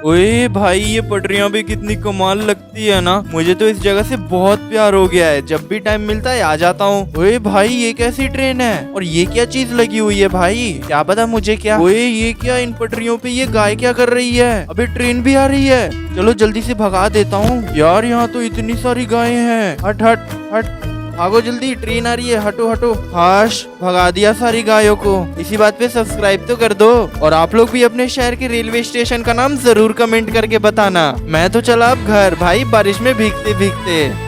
ओए भाई, ये पटरियां भी कितनी कमाल लगती है ना। मुझे तो इस जगह से बहुत प्यार हो गया है। जब भी टाइम मिलता है आ जाता हूँ। ओए भाई, ये कैसी ट्रेन है और ये क्या चीज लगी हुई है भाई? क्या पता मुझे क्या। ओए ये क्या, इन पटरियों पे ये गाय क्या कर रही है? अबे ट्रेन भी आ रही है। चलो जल्दी से भगा देता हूँ। यार यहाँ तो इतनी सारी गायें हैं। हट हट हट, भागो जल्दी, ट्रेन आ रही है। हटो हटो। हाश, भगा दिया सारी गायों को। इसी बात पे सब्सक्राइब तो कर दो। और आप लोग भी अपने शहर के रेलवे स्टेशन का नाम जरूर कमेंट करके बताना। मैं तो चला अब घर भाई, बारिश में भीगते भीगते।